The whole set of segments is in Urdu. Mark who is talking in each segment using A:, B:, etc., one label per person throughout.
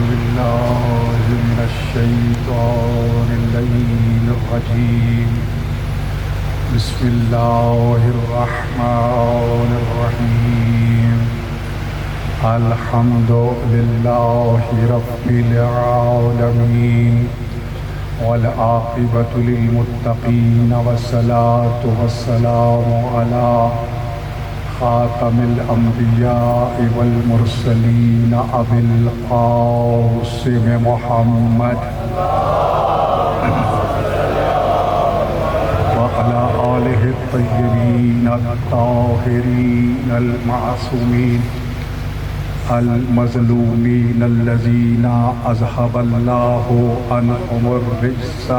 A: بالله من الشيطان اللعين الرجيم بسم الله الرحمن الرحيم الحمد لله رب العالمين والعاقبة للمتقين والصلاة والسلام على خاتم الأنبياء والمرسلين أبي القاسم محمد وعلى آله الطيبين الطاهرين المعصومين المظلومين الذين أذهب الله عنهم الرجس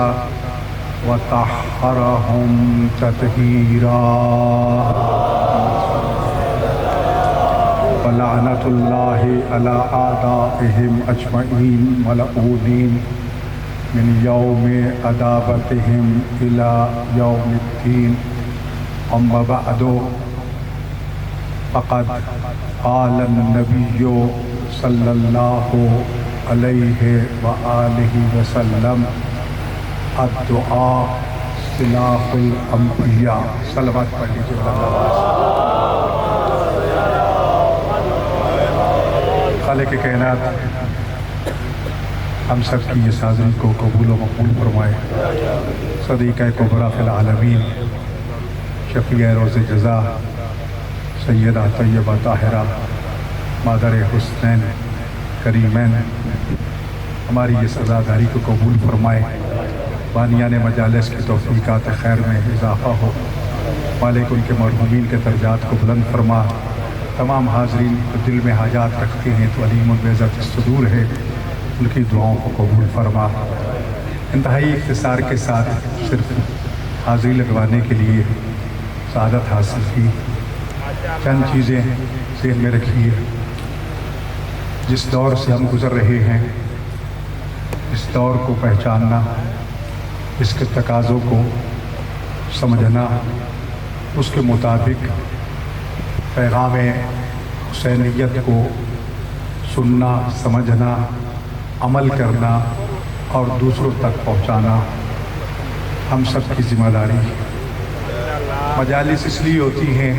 A: وطهرهم تطهيرا ولعنة الله على أعدائهم أجمعين ملعونين من يوم عداوتهم إلى يوم الدين أما بعد فقد قال النبي صلى الله عليه وآله وسلم الدعاء سلاح الأنبياء صلوات پڑھیے خالق کائنات ہم سب کی اس حاضری کو قبول و مقبول فرمائے۔ صدیقہ کبریٰ فی العالمین شفیع روز جزا سیدہ طیبہ طاہرہ مادر حسنین کریمین ہماری اس عزاداری کو قبول فرمائے۔ بانیان مجالس کی توفیقات خیر میں اضافہ ہو۔ مالک ان کے مرحومین کے درجات کو بلند فرما۔ تمام حاضرین جو دل میں حاجات رکھتے ہیں تو علیم البعزت الصدور ہے، ان کی دعاؤں کو قبول فرما۔ انتہائی اختصار کے ساتھ صرف حاضری لگوانے کے لیے سعادت حاصل کی۔ چند چیزیں ذہن میں رکھیے۔ جس دور سے ہم گزر رہے ہیں اس دور کو پہچاننا، اس کے تقاضوں کو سمجھنا، اس کے مطابق پیغام حسینیت کو سننا، سمجھنا، عمل کرنا اور دوسروں تک پہنچانا ہم سب کی ذمہ داری ہے۔ مجالس اس لیے ہوتی ہیں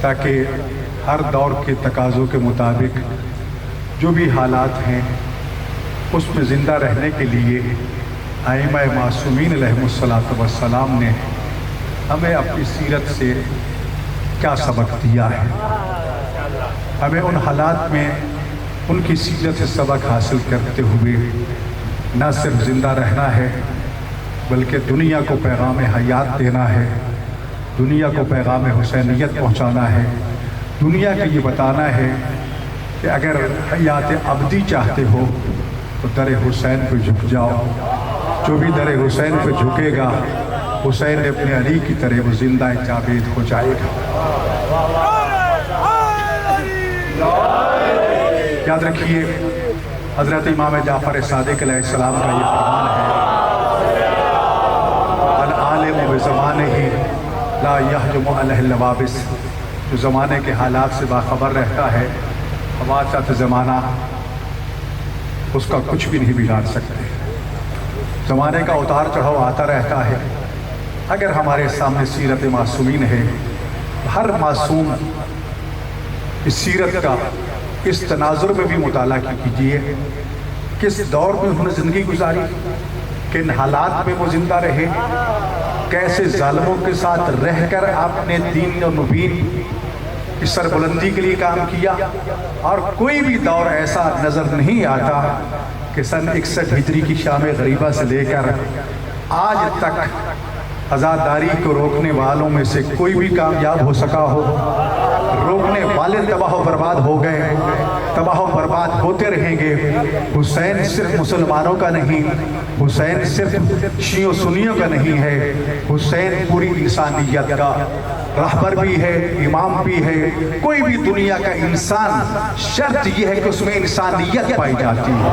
A: تاکہ ہر دور کے تقاضوں کے مطابق جو بھی حالات ہیں اس میں زندہ رہنے کے لیے ائمہ معصومین علیہم السلام نے ہمیں اپنی سیرت سے کیا سبق دیا ہے، ہمیں ان حالات میں ان کی سیرت سے سبق حاصل کرتے ہوئے نہ صرف زندہ رہنا ہے بلکہ دنیا کو پیغام حیات دینا ہے، دنیا کو پیغام حسینیت پہنچانا ہے، دنیا کو یہ بتانا ہے کہ اگر حیات ابدی چاہتے ہو تو در حسین پہ جھک جاؤ۔ جو بھی در حسین پہ جھکے گا حسین ابن علی کی طرح وہ زندہ جاوید ہو جائے گا۔ یاد رکھیے حضرت امام جعفر صادق علیہ السلام کا یہ فرمان ہے، العالم بزمانہ لا یحجم علیہ اللوابس، جو زمانے کے حالات سے باخبر رہتا ہے حوادث زمانہ اس کا کچھ بھی نہیں بگاڑ سکتے۔ زمانے کا اتار چڑھاؤ آتا رہتا ہے۔ اگر ہمارے سامنے سیرت معصومین ہے، ہر معصوم اس سیرت کا اس تناظر میں بھی مطالعہ کیجیے، کس دور میں انہوں نے زندگی گزاری، کن حالات میں وہ زندہ رہے، کیسے ظالموں کے ساتھ رہ کر اپنے دین و مبین کی سربلندی کے لیے کام کیا۔ اور کوئی بھی دور ایسا نظر نہیں آتا کہ سن 61 ہجری کی شام غریبہ سے لے کر آج تک آزاداری کو روکنے والوں میں سے کوئی بھی کامیاب ہو سکا ہو۔ روکنے والے تباہ و برباد ہو گئے، تباہ و برباد ہوتے رہیں گے۔ حسین صرف مسلمانوں کا نہیں، حسین صرف شیعوں سنیوں کا نہیں ہے، حسین پوری انسانیت کا رہبر بھی ہے، امام بھی ہے۔ کوئی بھی دنیا کا انسان شرط یہ ہے کہ اس میں انسانیت پائی جاتی ہے،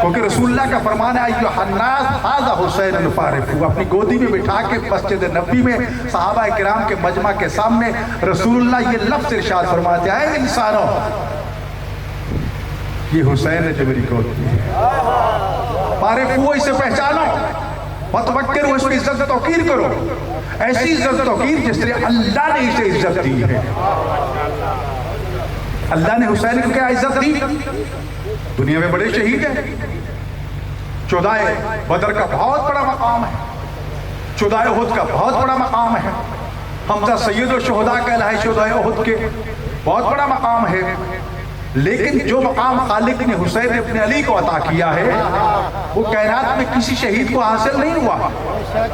A: کیونکہ رسول اللہ کا فرمان ہے ایھا الناس ھذا حسین الفارق، وہ اپنی گودی میں بٹھا کے مسجد نبوی میں صحابہ کرام کے مجمع کے سامنے رسول اللہ یہ لفظ ارشاد فرماتے ہیں، اے انسانوں یہ حسین نے جو میری گود کی ہے. عارف ہو اسے پہچانو، متفکر ہو اس کی عزت توقیر کرو، ایسی عزت توقیر جس طرح اللہ نے اسے عزت دی ہے. اللہ نے حسین کو کیا عزت دی؟ دنیا میں بڑے شہید ہیں. شہدائے بدر کا بہت بڑا مقام ہے، شہدائے احد کا بہت بڑا مقام ہے. حمزہ سید الشہداء کہلائے شہدائے احد کے، بہت بڑا مقام ہے. لیکن جو مقام خالق نے حسین ابن علی کو عطا کیا ہے وہ کائنات میں کسی شہید کو حاصل نہیں ہوا.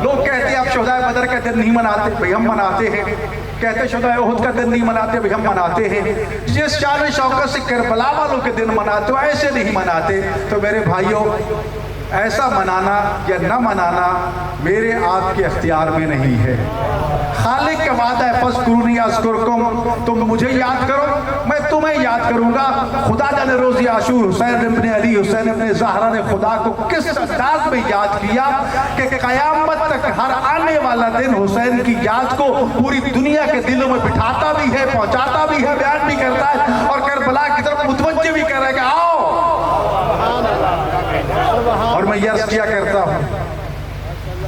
A: لوگ کہتے ہیں آپ شہدائے بدر کا دن نہیں مناتے، بھئی ہم مناتے ہیں. کہتے شہدائے احد کا دن نہیں مناتے، بھئی ہم مناتے ہیں. جس شان و شوکت سے کربلا والوں کے دن مناتے ہو ایسے نہیں مناتے. تو میرے بھائیوں، ایسا منانا یا نہ منانا میرے آپ کے اختیار میں نہیں ہے. خالق کا وعدہ ہے فَاذْكُرُونِي أَذْكُرْكُمْ، تم مجھے یاد کرو میں تمہیں یاد کروں گا. خدا جانے روزی عاشور حسین ابن علی حسین ابن زہرا نے خدا کو کس انداز میں یاد کیا کہ قیامت تک ہر آنے والا دن حسین کی یاد کو پوری دنیا کے دلوں میں بٹھاتا بھی ہے، پہنچاتا بھی ہے، بیان بھی کرتا ہے اور کربلا کی طرف متوجہ بھی کر رہا ہے کہ آؤ. اور میں یہ کیا کرتا ہوں،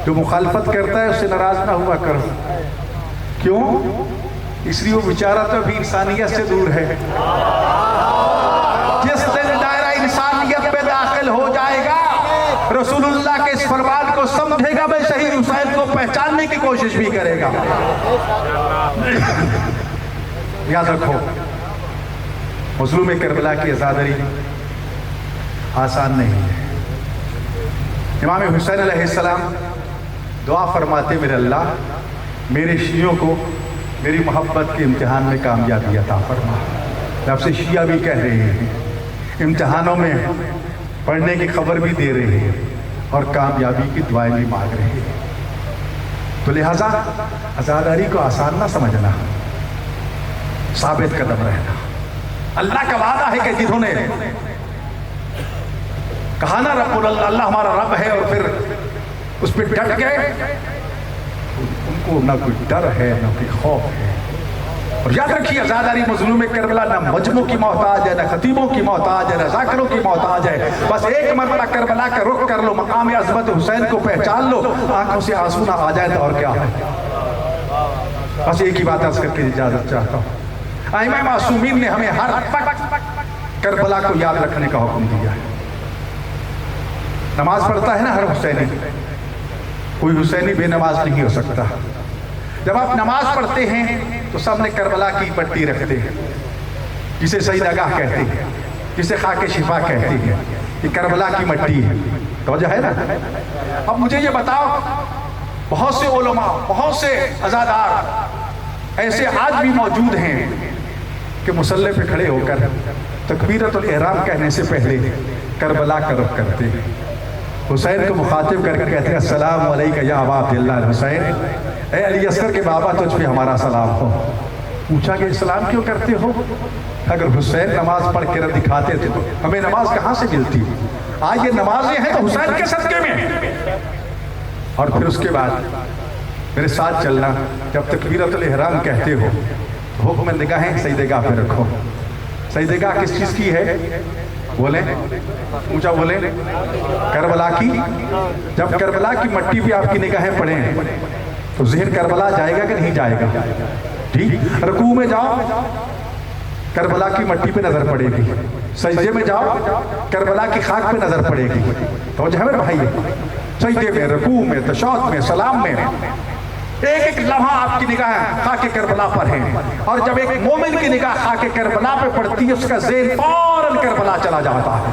A: جو مخالفت کرتا ہے اس سے ناراض نہ ہوا کرو. کیوں؟ اس لیے وہ بیچارہ تو ابھی انسانیت سے دور ہے. جس دن دائرہ انسانیت پہ داخل ہو جائے گا رسول اللہ کے اس فرمان کو سمجھے گا، بے شہید حسین کو پہچاننے کی کوشش بھی کرے گا. یاد رکھو، مظلوم کربلا کی عزاداری آسان نہیں ہے. امام حسین علیہ السلام دعا فرماتے میرے اللہ میرے شیعوں کو میری محبت کے امتحان میں کامیابی عطا فرما. جب سے شیعہ بھی کہہ رہے ہیں، امتحانوں میں پڑھنے کی خبر بھی دے رہے ہیں اور کامیابی کی دعائیں بھی مانگ رہے ہیں. تو لہٰذا عزاداری کو آسان نہ سمجھنا، ثابت قدم رہنا. اللہ کا وعدہ ہے کہ جنہوں نے کہا نا رب اللہ، اللہ ہمارا رب ہے، اور پھر اس پہ ڈٹ گئے، ان کو نہ کوئی ڈر ہے نہ کوئی خوف ہے. اور یاد رکھیے عزاداری مظلوم کربلا نہ مجموع کی محتاج ہے، نہ خطیبوں کی محتاج ہے، نہ ذاکروں کی محتاج ہے. بس ایک مرتبہ کربلا کا رخ کر لو، مقام عظمت حسین کو پہچان لو، آنکھوں سے آنسو نہ آ جائے تو اور کیا ہے. بس ایک ہی بات عرض کر کے اجازت چاہتا ہوں. ائمہ معصومین نے ہمیں ہر وقت کربلا کو یاد رکھنے کا حکم دیا ہے. نماز پڑھتا ہے نا ہر حسینی، کوئی حسینی بے نماز نہیں ہو سکتا. جب آپ نماز پڑھتے ہیں تو سامنے کربلا کی پٹی رکھتے ہیں، جسے سجدہ گاہ کہتے ہیں، جسے خاک شفا کہتے ہیں. یہ کربلا کی مٹی ہے، توجہ ہے نا. اب مجھے یہ بتاؤ، بہت سے علماء، بہت سے عزادار ایسے آج بھی موجود ہیں کہ مصلی پہ کھڑے ہو کر تکبیرۃ الاحرام کہنے سے پہلے کربلا کا رخ کرتے ہیں. حسین کو مخاطب کر کے کہتے ہیں السلام علیکہ یا ابا عبداللہ الحسین، اے علی اصغر کے بابا تجھ پہ ہمارا سلام ہو. پوچھا کہ اسلام کیوں کرتے ہو؟ اگر حسین نماز پڑھ کے دکھاتے تھے تو ہمیں نماز کہاں سے ملتی؟ آج یہ نمازیں ہیں تو حسین کے صدقے میں. اور پھر اس کے بعد میرے ساتھ چلنا، جب تکبیرۃ الاحرام کہتے ہو تو حکم نگاہیں سجدہ گاہ پہ رکھو. سجدہ گاہ کس چیز کی ہے؟ بولیں اونچا بولیں. کربلا کی. جب کربلا کی مٹی پہ آپ کی نگاہیں پڑیں تو ذہن کربلا جائے گا کہ نہیں جائے گا؟ ٹھیک. رکوع میں جاؤ کربلا کی مٹی پہ نظر پڑے گی، سجدے میں جاؤ کربلا کی خاک پہ نظر پڑے گی. توجہ ہے میرے بھائی، سجدے میں، رکوع میں، تشہد میں، سلام میں ایک ایک لمحہ آپ کی نگاہ خاک کربلا پر ہیں. اور جب ایک مومن کی نگاہ خاک کربلا پہ پڑتی ہے اس کا ذہن فوراً کربلا چلا جاتا ہے.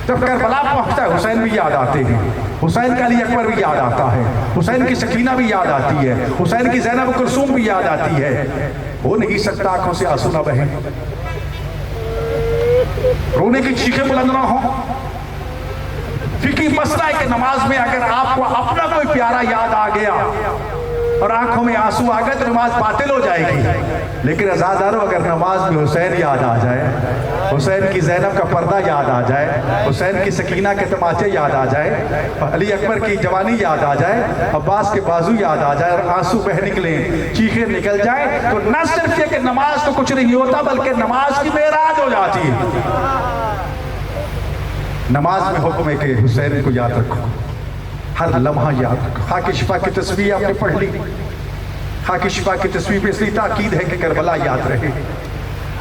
A: جب کربلا پہنچتا ہے حسین بھی یاد آتے ہیں، حسین کا علی اکبر بھی یاد آتا ہے، حسین کی سکینہ بھی یاد آتی ہے، حسین کی زینب کلثوم بھی یاد آتی ہے. ہو نہیں سکتا آنکھوں سے آنسو نہ بہیں، رونے کی چیخیں بلند نہ ہوں. فقہی مسئلہ ہے کہ نماز میں اگر آپ کو اپنا کوئی پیارا یاد آ گیا اور آنکھوں میں آنسو آ گئے تو نماز باطل ہو جائے گی. لیکن عزاداروں اگر نماز میں حسین یاد آ جائے، حسین کی زینب کا پردہ یاد آ جائے، حسین کی سکینہ کے تماچے یاد آ جائے، علی اکبر کی جوانی یاد آ جائے، عباس کے بازو یاد آ جائے اور آنسو بہ نکلیں، چیخیں نکل جائیں، تو نہ صرف یہ کہ نماز تو کچھ نہیں ہوتا بلکہ نماز کی معراج ہو جاتی ہے. نماز میں حکم ہے کہ حسین کو یاد رکھو، ہر لمحہ یاد رکھو۔ خاک شفا کی تصویر آپ نے پڑھ لی، خاک شفا کی تصویر پہ اس لیے تاکید ہے کہ کربلا یاد رہے۔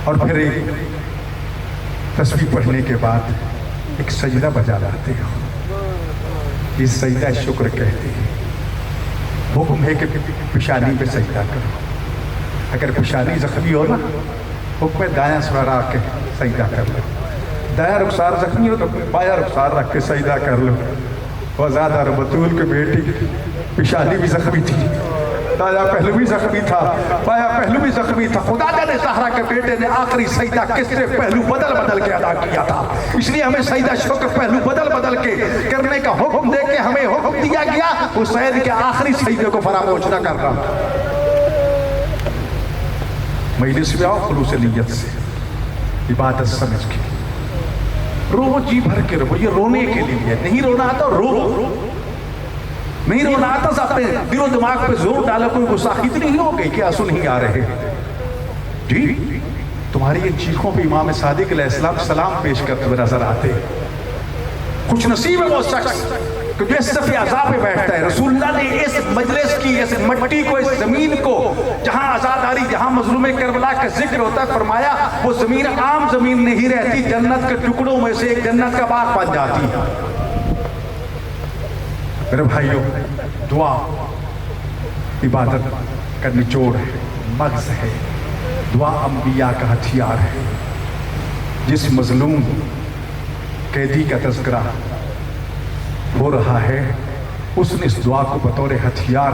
A: اور پھر ایک تصویر پڑھنے کے بعد ایک سجدہ بجا لاتے ہو، یہ سجدہ شکر کہتے ہیں۔ حکم ہے کہ پیشانی پہ سجدہ کرو، اگر پیشانی زخمی ہو نا حکم ہے دایاں سرا کے سجدہ کر لو، دایاں رخسار زخمی ہو تو بایاں رخسار رکھ کے سجدہ کر لو۔ وزادہ بطول کے بیٹی پیشانی بھی زخمی تھی، دایاں پہلو بھی زخمی تھا، بایاں پہلو بھی زخمی تھا۔ خدا جانے زہرا کے بیٹے نے آخری سجدہ کس سے پہلو بدل بدل کے ادا کیا تھا، اس لیے ہمیں سجدہ شکر پہلو بدل بدل کے کرنے کا حکم دے کے ہمیں حکم دیا گیا حسین کے آخری سجدے کو فراموش نہ کرنا۔ مجلس میں آؤ خلوص نیت سے، عبادت سمجھ کے رو، جی بھر کے رو، یہ رونے کے لیے نہیں رونا آتا رو، نہیں رونا آتا اپنے دل و دماغ پہ زور ڈالا، کوئی گستاخی تو نہیں ہو گئی کہ آنسو نہیں آ رہے؟ جی تمہاری ان چیخوں پہ امام صادق علیہ السلام سلام پیش کرتے ہوئے نظر آتے۔ خوش نصیب ہے وہ شخص کہ جو اس صف عذاب پہ بیٹھتا ہے۔ رسول اللہ نے اس مجلس کی، اس مٹی کو، اس زمین کو، جہاں آزاداری، جہاں مظلوم کربلا کا ذکر ہوتا ہے، فرمایا وہ زمین عام زمین نہیں رہتی، جنت کے ٹکڑوں میں سے ایک جنت کا باغ بن جاتی ہے۔ میرے بھائیوں، دعا عبادت کا نچوڑ ہے، مغز ہے، دعا انبیاء کا ہتھیار ہے۔ جس مظلوم قیدی کا تذکرہ ہو رہا ہے اس نے اس دعا کو بطور ہتھیار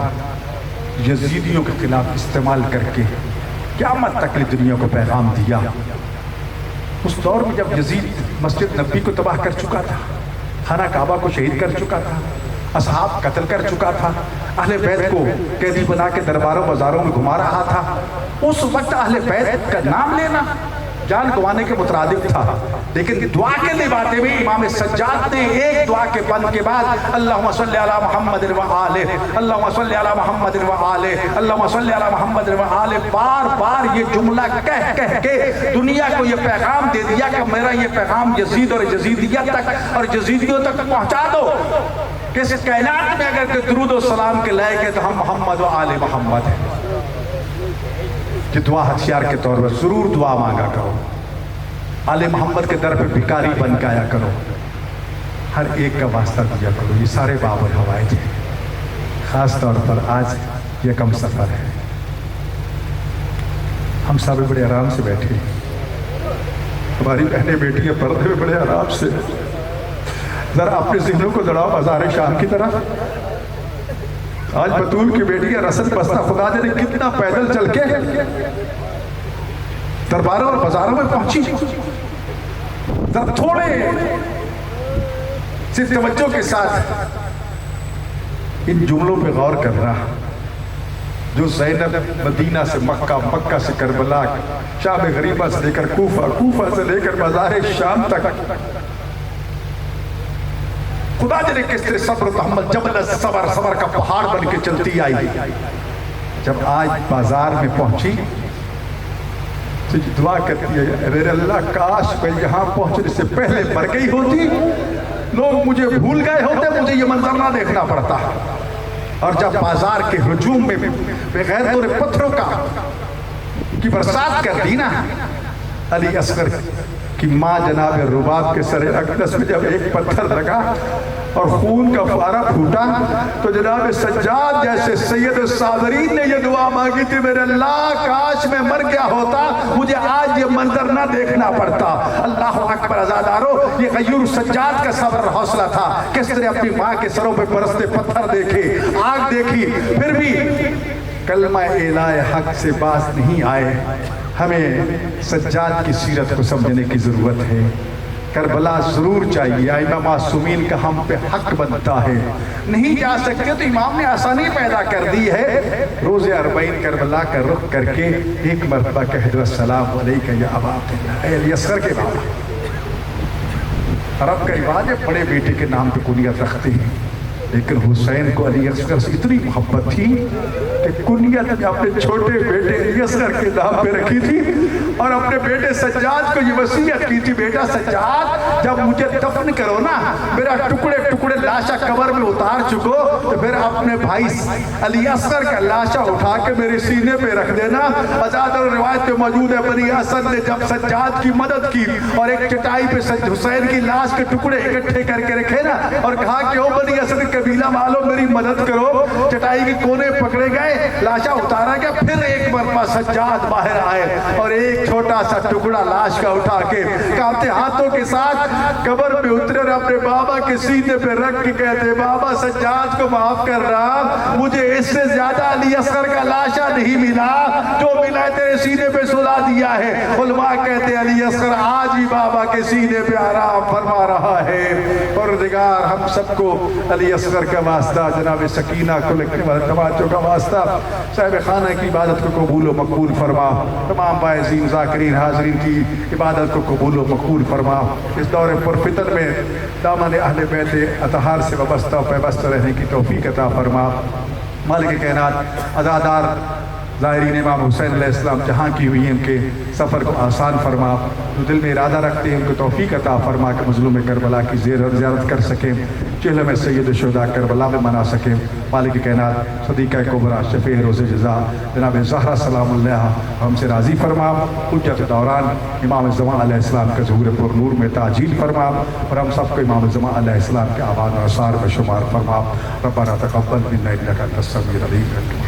A: یزیدیوں کے خلاف استعمال کر کے قیامت تک دنیا کو پیغام دیا۔ اس دور میں جب یزید مسجد نبی کو تباہ کر چکا تھا، خانہ کعبہ کو شہید کر چکا تھا، اصحاب قتل کر چکا تھا، اہل بیت کو قیدی بنا کے درباروں بازاروں میں گھما رہا تھا، اس وقت اہل بیت کا نام لینا جان گوانے کے مترادف تھا۔ لیکن دعا کے لباتے میں امام سجاد نے ایک دعا کے بند کے بعد اللہم صلی علی محمد و آلہ، اللہم صلی علی محمد و آلہ، اللہم صلی علی محمد و آلہ، بار بار یہ جملہ کہہ کہہ کے دنیا کو یہ پیغام دے دیا کہ میرا یہ پیغام یزید اور یزیدیت تک اور یزیدیوں تک پہنچا دو کہ اس کائنات میں اگر کہ درود و سلام کے لائق ہے تو ہم محمد و آل محمد ہیں۔ کہ دعا ہتھیار کے طور پر ضرور دعا مانگا کرو، آل محمد کے در پہ بھکاری بن کے آیا کرو، ہر ایک کا واسطہ دیا کرو۔ یہ سارے باب اور حوائج ہیں، خاص طور پر آج یہ کم سفر ہے، ہم سب بڑے آرام سے بیٹھے، ہماری بہنیں بیٹیاں پردے میں بڑے آرام سے، ذرا اپنے ذہنوں کو دوڑاؤ بازار شام کی طرح۔ آج بطول کی بیٹیاں رسل بستہ خدا جانے کتنا پیدل چل کے درباروں اور بازاروں میں پہنچی۔ ذرا تھوڑے صرف توجہ کے ساتھ ان جملوں پہ غور کرنا، جو زینب مدینہ سے مکہ، مکہ سے کربلا، شام غریبہ سے لے کر کوفہ، کوفہ سے لے کر بازار شام تک، خدا جانے کس طرح صبر و تحمل، جبل صبر، صبر کا پہاڑ بن کے چلتی آئی۔ جب آج بازار میں پہنچی تو دعا کرتی ہے میرے اللہ کاش میں یہاں پہنچنے سے پہلے مر گئی ہوتی، لوگ مجھے بھول گئے ہوتے، مجھے یہ منظر نہ دیکھنا پڑتا۔ اور جب بازار کے ہجوم میں بغیر دور پتھروں کی برسات کر دی نا، علی اصغر کہ ماں جناب رباب کے سر اقدس میں جب ایک پتھر لگا اور خون کا فوارہ پھوٹا تو جناب سجاد جیسے سید الصابرین نے یہ دعا مانگی تھی میرے اللہ کاش میں مر گیا ہوتا، مجھے آج یہ منظر نہ دیکھنا پڑتا۔ اللہ اکبر عزادارو، یہ غیور سجاد کا صبر حوصلہ تھا، کس طرح اپنی ماں کے سروں پہ برستے پتھر دیکھے، آگ دیکھی، پھر بھی کلمہ الہ حق سے باز نہیں آئے۔ ہمیں سجاد کی سیرت کو سمجھنے کی ضرورت ہے۔ کربلا ضرور چاہیے، ائمہ معصومین کا ہم پہ حق بنتا ہے۔ نہیں جا سکتے تو امام نے آسانی پیدا کر دی ہے، روز 40 کربلا کا رخ کر کے ایک مرتبہ کہہ دو السلام علیکہ یا ابا عبداللہ، اے علی اصغر کے بابا۔ عرب کا رواج ہے بڑے بیٹے کے نام پہ کنیت رکھتے ہیں، لیکن حسین کو علی اصغر سے اتنی محبت تھی کہ کنیت اپنے چھوٹے بیٹے علی اصغر کے نام پہ رکھی تھی اور اپنے بیٹے سجاد کو یہ وصیت کی تھی، بیٹا سجاد جب مجھے دفن کرو نا، میرا ٹکڑے ٹکڑے لاشا قبر میں اتار چکو تو پھر اپنے بھائی علی اصغر کا لاشا اٹھا کے میرے سینے پہ رکھ دینا۔ آزاد اور روایت میں موجود ہے بنی اسد نے جب سجاد کی مدد کی اور ایک چٹائی پہ حسین کی لاش کے ٹکڑے اکٹھے کر کے رکھے نا اور کہا کہ او بنی اسد قبیلہ والوں میری مدد کرو، چٹائی کے کونے پکڑے گئے، لاشا اتارا گیا، پھر ایک مرتبہ سجاد باہر آئے اور ایک چھوٹا سا ٹکڑا لاش کا اٹھا کے کانپتے ہاتھوں کے ساتھ قبر پہ اترے اور اپنے بابا کے سینے پہ رکھ کے کہتے بابا سجاد کو معاف کر رہا، مجھے اس سے زیادہ علی اصغر کا لاشا نہیں ملا، جو ملا ہے تیرے سینے پہ سلا دیا ہے۔ علماء کہتے ہیں علی اصغر آج بھی بابا کے سینے پہ آرام فرما رہا ہے۔ پروردگار ہم سب کو علی اصغر کا واسطہ، جناب سکینہ توجہ کا واسطہ، صاحب خانہ کی عبادت کو قبول و مقبول فرما، تمام باعثین ذاکرین حاضرین کی عبادت کو قبول و مقبول فرما۔ اس دور پرفتن میں دامن اہل بیت اطہار سے وابستہ و پیوستہ رہنے کی توفیق عطا فرما۔ مالک کائنات عزادار زائرین امام حسین علیہ السلام جہاں کی ہوئی ان کے سفر کو آسان فرما، جو دل میں ارادہ رکھتے ہیں ان کو توفیق عطا فرما کہ مظلوم کربلا کی زیارت کر سکیں، چہلے میں سید الشہداء کربلا میں منا سکیں۔ مالک کائنات صدیقہ کبریٰ شفیع روز جزا جناب زہرا سلام اللہ ہم سے راضی فرما، حجت دوران امام زمان علیہ السلام کا ظہور پر نور میں تاجیل فرما اور ہم سب کو امام زمان علیہ السلام کے آباد و آثار میں شمار فرما۔ ربنا تقبل منا انک انت السمیع العلیم۔